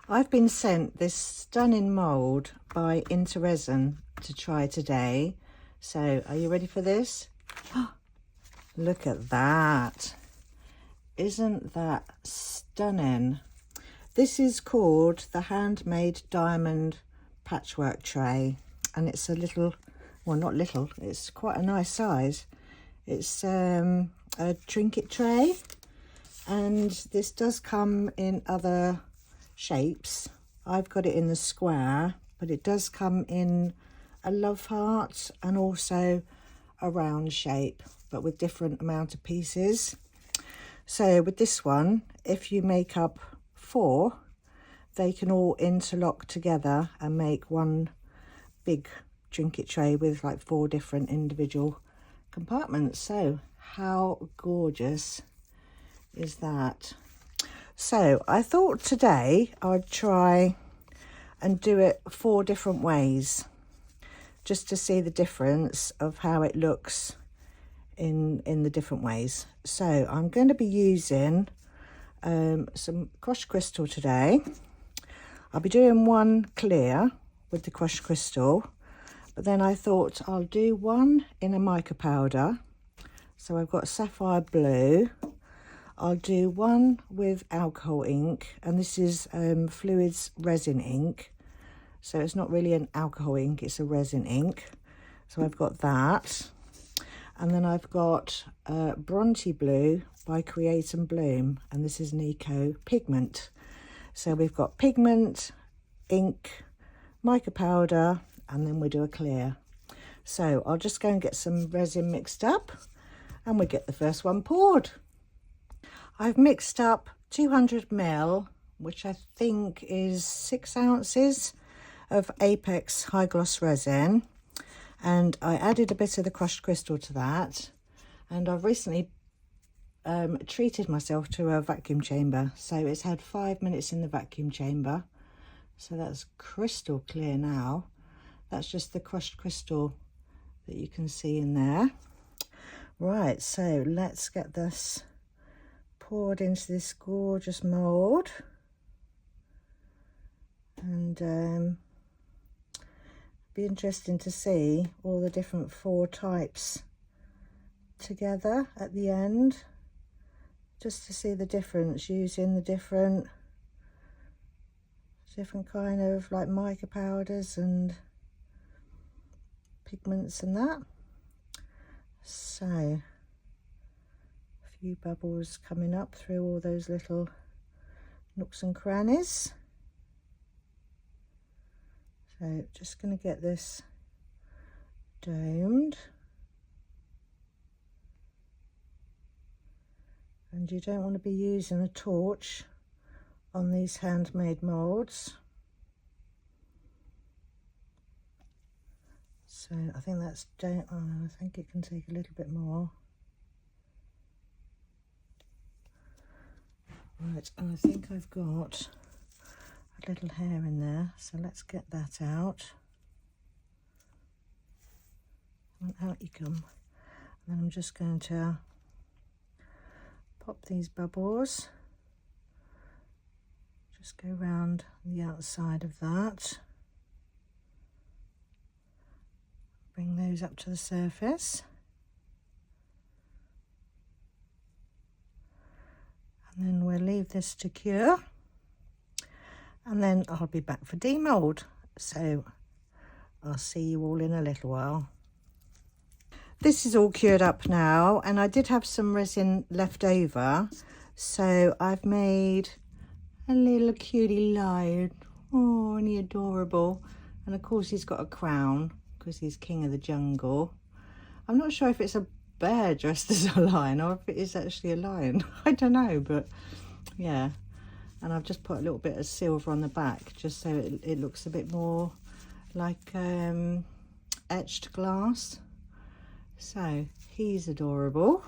I've been sent this stunning mould by IntoResin to try today. So are you ready for this? Look at that. Isn't that stunning? This is called the Handmade Diamond Patchwork Tray, and it's a little, well, not little, it's quite a nice size. It's a trinket tray, and this does come in other shapes. I've got it in the square, but it does come in a love heart and also a round shape, but with different amount of pieces. So with this one, if you make up 4, they can all interlock together and make one big trinket tray with like 4 different individual compartments. So how gorgeous is that? So I thought today I'd try and do it 4 different ways, just to see the difference of how it looks in the different ways. So I'm going to be using some crushed crystal today. I'll be doing one clear with the crushed crystal, but then I thought I'll do one in a mica powder. So I've got sapphire blue. I'll do one with alcohol ink, and this is Fluids resin ink. So it's not really an alcohol ink, it's a resin ink. So I've got that. And then I've got Bronte Blue by Create and Bloom, and this is an eco pigment. So we've got pigment, ink, mica powder, and then we do a clear. So I'll just go and get some resin mixed up, and we get the first one poured. I've mixed up 200 ml, which I think is 6 ounces of Apex high gloss resin, and I added a bit of the crushed crystal to that. And I've recently treated myself to a vacuum chamber, so it's had 5 minutes in the vacuum chamber, so that's crystal clear now. That's just the crushed crystal that you can see in there. Right, so let's get this poured into this gorgeous mould, and be interesting to see all the different 4 types together at the end, just to see the difference using the different kind of like mica powders and pigments and that. So a few bubbles coming up through all those little nooks and crannies. So just going to get this domed, and you don't want to be using a torch on these handmade moulds. So I think that's down. Oh, I think it can take a little bit more. Right, and I think I've got a little hair in there, so let's get that out. And out you come. And then I'm just going to pop these bubbles, just go around the outside of that, bring those up to the surface, and then we'll leave this to cure, and then I'll be back for demould. So I'll see you all in a little while. This is all cured up now, and I did have some resin left over, so I've made a little cutie lion. Oh, and he's adorable. And of course he's got a crown because he's king of the jungle. I'm not sure if it's a bear dressed as a lion or if it is actually a lion. I don't know, but yeah. And I've just put a little bit of silver on the back just so it looks a bit more like etched glass. So he's adorable.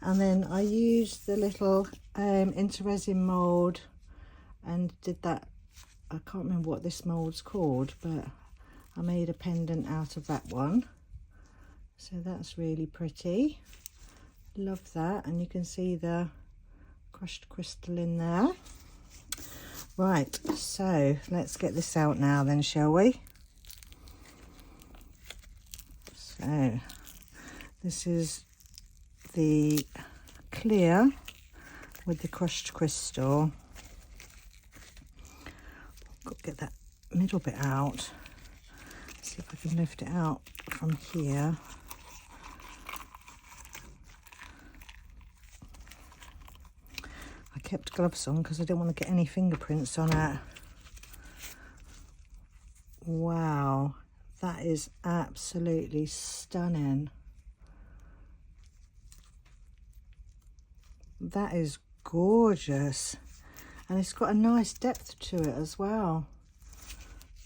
And then I used the little IntoResin mould and did that. I can't remember what this mould's called, but I made a pendant out of that one. So that's really pretty. Love that. And you can see the crushed crystal in there. Right, so let's get this out now then, shall we? So this is the clear with the crushed crystal. Got to get that middle bit out. See if I can lift it out from here. I kept gloves on because I didn't want to get any fingerprints on it. Wow, that is absolutely stunning. That is gorgeous. And it's got a nice depth to it as well.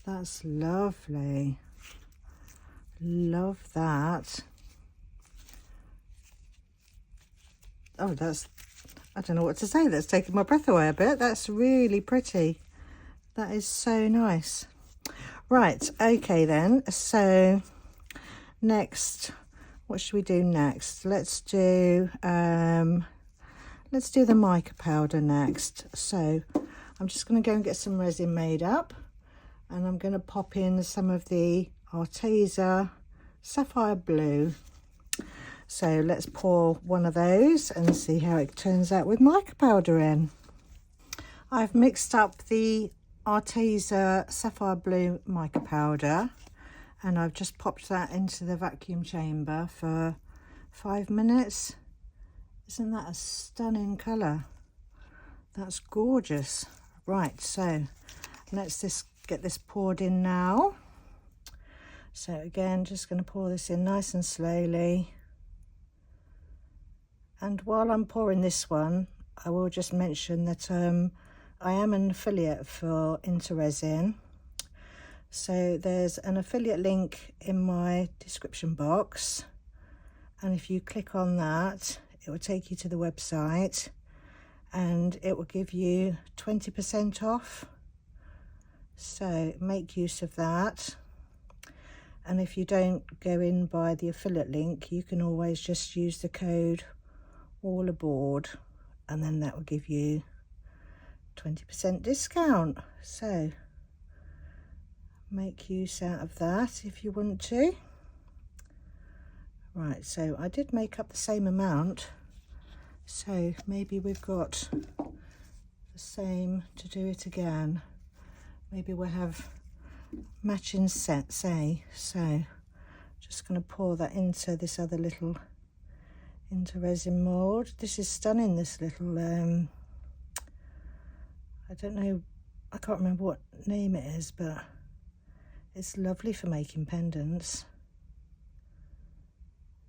That's lovely. Love that. Oh, that's, I don't know what to say. That's taken my breath away a bit. That's really pretty. That is so nice. Right, okay then. So next, what should we do next? Let's do the mica powder next. So I'm just going to go and get some resin made up, and I'm going to pop in some of the Arteza Sapphire Blue. So let's pour one of those and see how it turns out with mica powder in. I've mixed up the Arteza Sapphire Blue mica powder, and I've just popped that into the vacuum chamber for 5 minutes. Isn't that a stunning colour? That's gorgeous. Right, so let's just get this poured in now. So again, just going to pour this in nice and slowly. And while I'm pouring this one, I will just mention that I am an affiliate for IntoResin. So there's an affiliate link in my description box, and if you click on that, it will take you to the website and it will give you 20% off. So make use of that. And if you don't go in by the affiliate link, you can always just use the code all aboard, and then that will give you 20% discount. So make use out of that if you want to. Right, so I did make up the same amount, so maybe we've got the same to do it again. Maybe we'll have matching sets, say. So just going to pour that into this other little IntoResin mould. This is stunning, this little I don't know, I can't remember what name it is, but it's lovely for making pendants.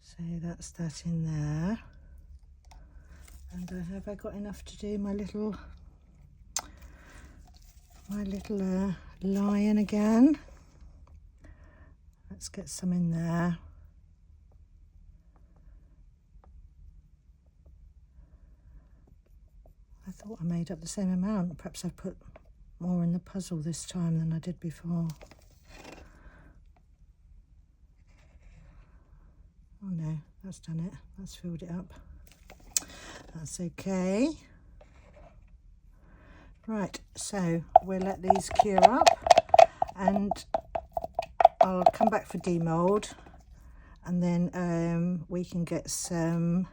So that's that in there. And have I got enough to do my little lion again? Let's get some in there. I thought I made up the same amount. Perhaps I've put more in the puzzle this time than I did before. Oh no, that's done it. That's filled it up. That's okay. Right, so we'll let these cure up and I'll come back for demold, and then we can get some,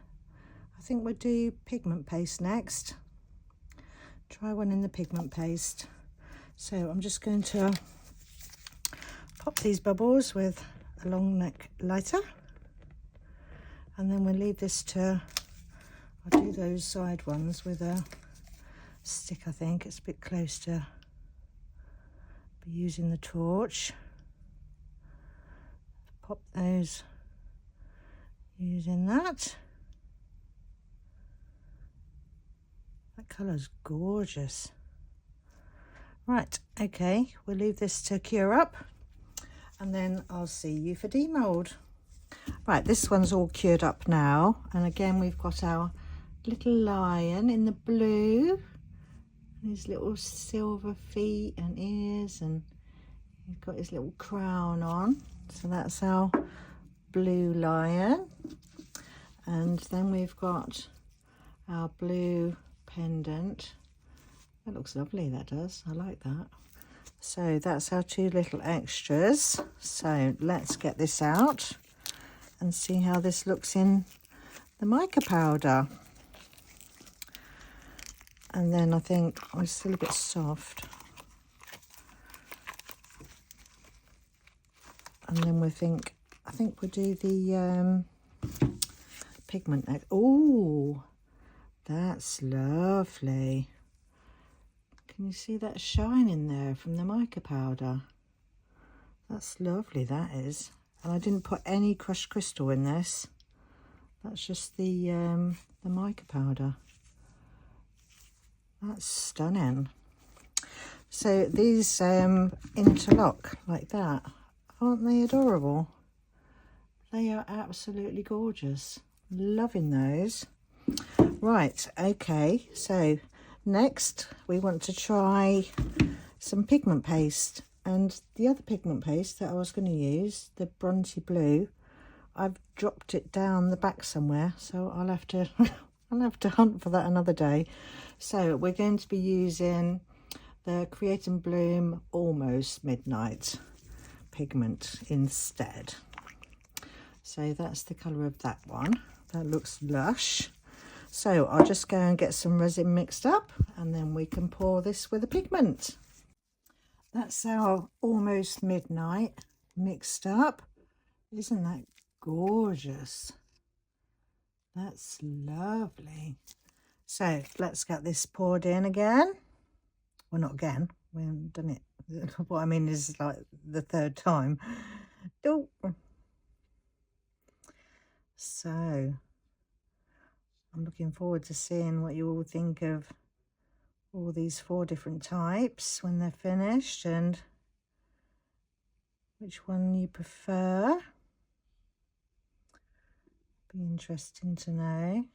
I think we'll do pigment paste next. Try one in the pigment paste. So I'm just going to pop these bubbles with a long neck lighter, and then we'll leave this to, I'll do those side ones with a stick. I think it's a bit close to be using the torch. Pop those using that. That colour's gorgeous. Right, okay, we'll leave this to cure up and then I'll see you for demold. Right, this one's all cured up now, and again we've got our little lion in the blue, and his little silver feet and ears, and he's got his little crown on. So that's our blue lion. And then we've got our blue pendant That looks lovely, that does. I like that. So that's our 2 little extras. So let's get this out and see how this looks in the mica powder. And then I think it's still a bit soft. And then I think we'll do the pigment next. Oh, that's lovely. Can you see that shine in there from the mica powder? That's lovely, that is. And I didn't put any crushed crystal in this. That's just the mica powder. That's stunning. So these interlock like that. Aren't they adorable? They are absolutely gorgeous. Loving those. Right, okay, so next we want to try some pigment paste, and the other pigment paste that I was going to use, the bronzy blue, I've dropped it down the back somewhere, so I'll have to I'll have to hunt for that another day. So we're going to be using the Create and Bloom Almost Midnight pigment instead. So that's the colour of that one. That looks lush. So I'll just go and get some resin mixed up, and then we can pour this with the pigment. That's our Almost Midnight mixed up. Isn't that gorgeous? That's lovely. So let's get this poured in again. Well, not again. We haven't done it. What I mean is like the 3rd time. Oh. So I'm looking forward to seeing what you all think of all these 4 different types when they're finished, and which one you prefer. Be interesting to know.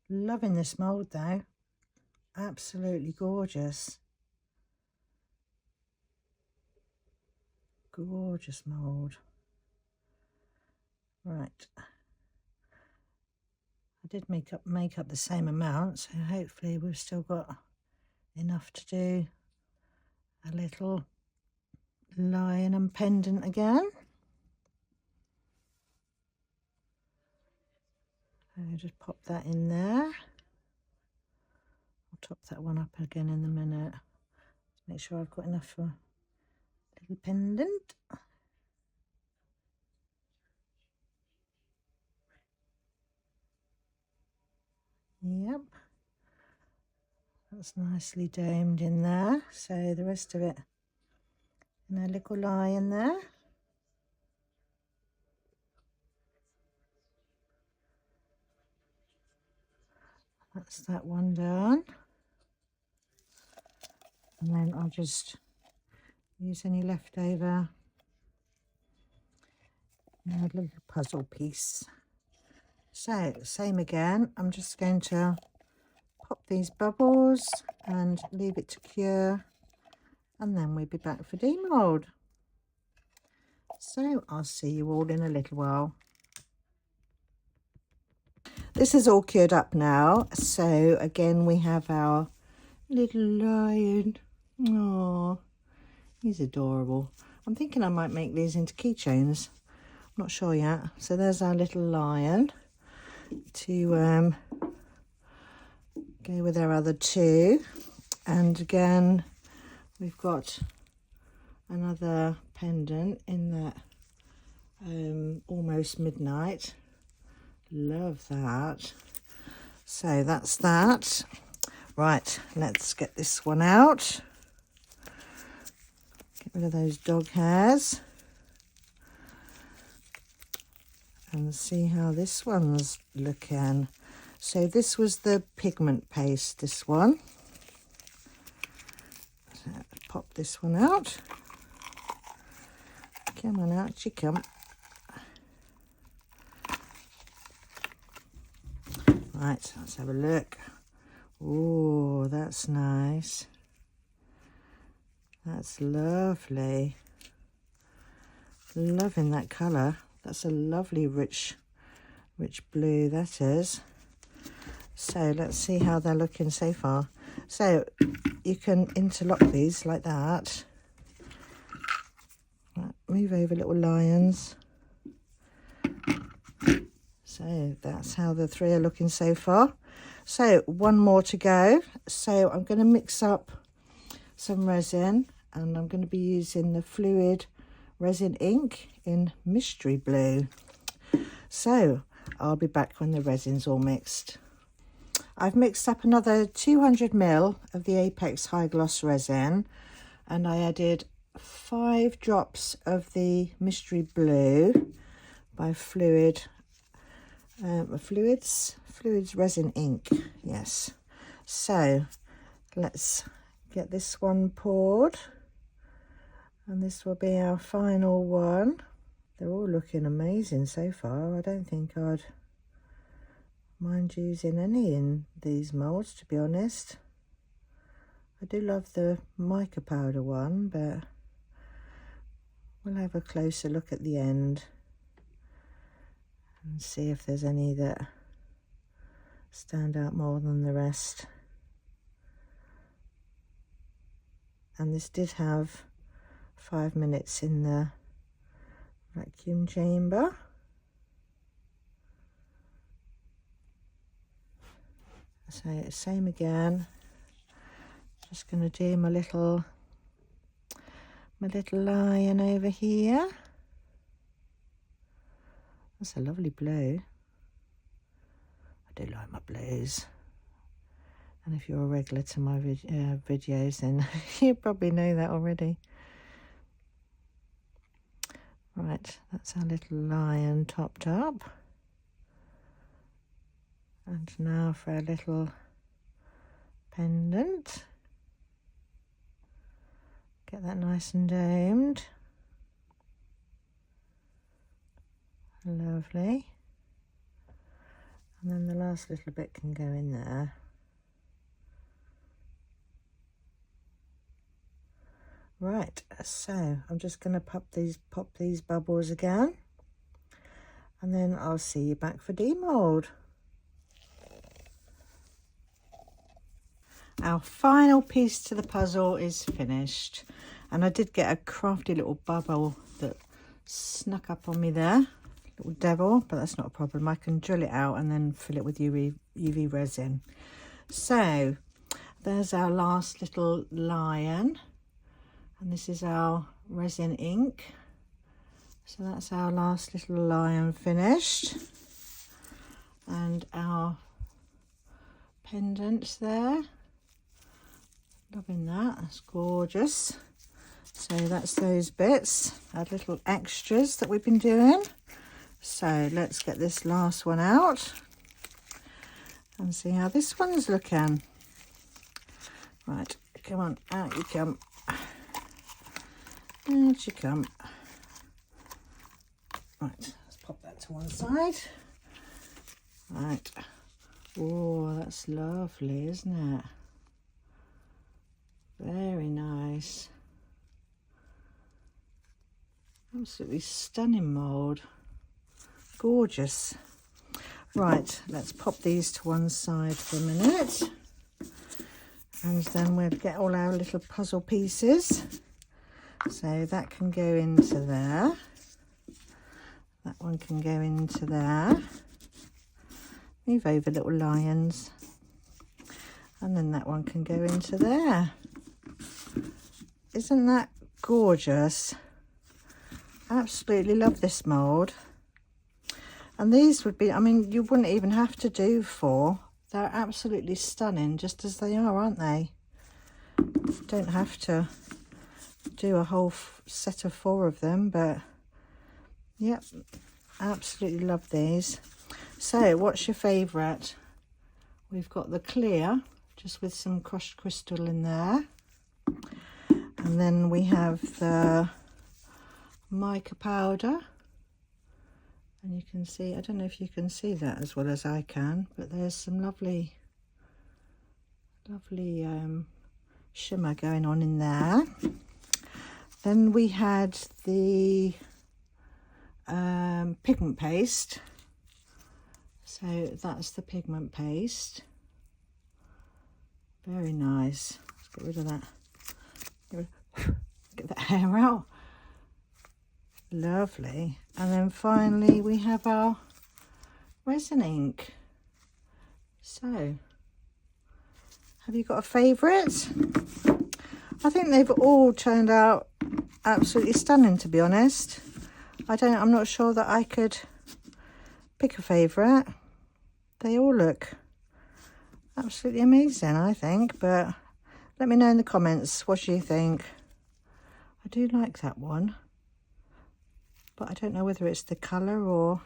Loving this mould though. Absolutely gorgeous. Gorgeous mould. Right. I did make up the same amount, so hopefully we've still got enough to do a little lion and pendant again. I'll just pop that in there. I'll top that one up again in a minute. Make sure I've got enough for a little pendant. Yep, that's nicely domed in there. So the rest of it in a little lion there. That's that one done. And then I'll just use any leftover little puzzle piece. So same again, I'm just going to pop these bubbles and leave it to cure, and then we'll be back for demold. So I'll see you all in a little while. This is all cured up now. So again, we have our little lion. Oh, he's adorable. I'm thinking I might make these into keychains. I'm not sure yet. So there's our little lion to go with our other 2. And again, we've got another pendant in that Almost Midnight. Love that. So that's that. Right, let's get this one out. Get rid of those dog hairs. And see how this one's looking. So this was the pigment paste, this one. So pop this one out. Come on out, you come. Right, let's have a look. Oh, that's nice. That's lovely. Loving that colour. That's a lovely rich blue, that is. So let's see how they're looking so far. So you can interlock these like that. Right, move over, little lions. So that's how the 3 are looking so far. So one more to go. So I'm going to mix up some resin, and I'm going to be using the fluid resin ink in Mystery Blue. So I'll be back when the resin's all mixed. I've mixed up another 200 ml of the Apex High Gloss resin, and I added 5 drops of the Mystery Blue by Fluids Resin Ink. Yes. So let's get this one poured, and this will be our final one. They're all looking amazing so far. I don't think I'd mind using any in these moulds, to be honest. I do love the mica powder one, but we'll have a closer look at the end and see if there's any that stand out more than the rest. And this did have 5 minutes in the vacuum chamber. So same again. Just going to do my little lion over here. That's a lovely blue. I do like my blues. And if you're a regular to my videos, then you probably know that already. Right, that's our little lion topped up. And now for our little pendant. Get that nice and domed. Lovely. And then the last little bit can go in there. Right, so I'm just going to pop these bubbles again, and then I'll see you back for demold. Our final piece to the puzzle is finished, and I did get a crafty little bubble that snuck up on me there, little devil, but that's not a problem. I can drill it out and then fill it with UV resin. So there's our last little lion, and this is our resin ink. So that's our last little lion finished, and our pendants there. Loving that, that's gorgeous. So that's those bits, our little extras that we've been doing. So let's get this last one out and see how this one's looking. Right, come on, out you come. Out you come. Right, let's pop that to one side. Right. Oh, that's lovely, isn't it? Very nice. Absolutely stunning mould. Gorgeous. Right, let's pop these to one side for a minute. And then we'll get all our little puzzle pieces. So that can go into there. That one can go into there. Move over, little lions. And then that one can go into there. Isn't that gorgeous? Absolutely love this mould. And these would be, I mean, you wouldn't even have to do 4. They're absolutely stunning just as they are, aren't they? You don't have to do a whole set of 4 of them, but yep, absolutely love these. So what's your favourite? We've got the clear, just with some crushed crystal in there. And then we have the mica powder. And you can see, I don't know if you can see that as well as I can, but there's some lovely shimmer going on in there. Then we had the pigment paste. So that's the pigment paste. Very nice. Let's get rid of that. Get that hair out. Lovely. And then finally we have our resin ink. So, have you got a favourite? I think they've all turned out absolutely stunning, to be honest. I'm not sure that I could pick a favourite. They all look absolutely amazing, I think, but let me know in the comments, what do you think? I do like that one, but I don't know whether it's the colour or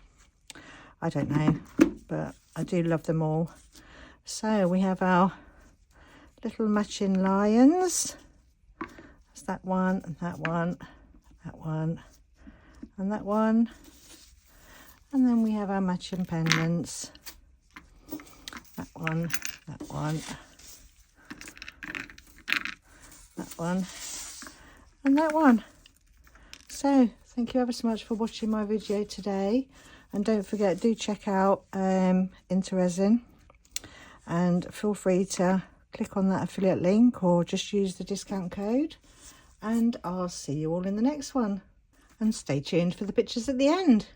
I don't know, but I do love them all. So we have our little matching lions. That's that one, and that one, that one, and that one. And then we have our matching pendants. That one, that one, that one, and that one. So thank you ever so much for watching my video today, and don't forget, do check out IntoResin, and feel free to click on that affiliate link or just use the discount code, and I'll see you all in the next one, and stay tuned for the pictures at the end.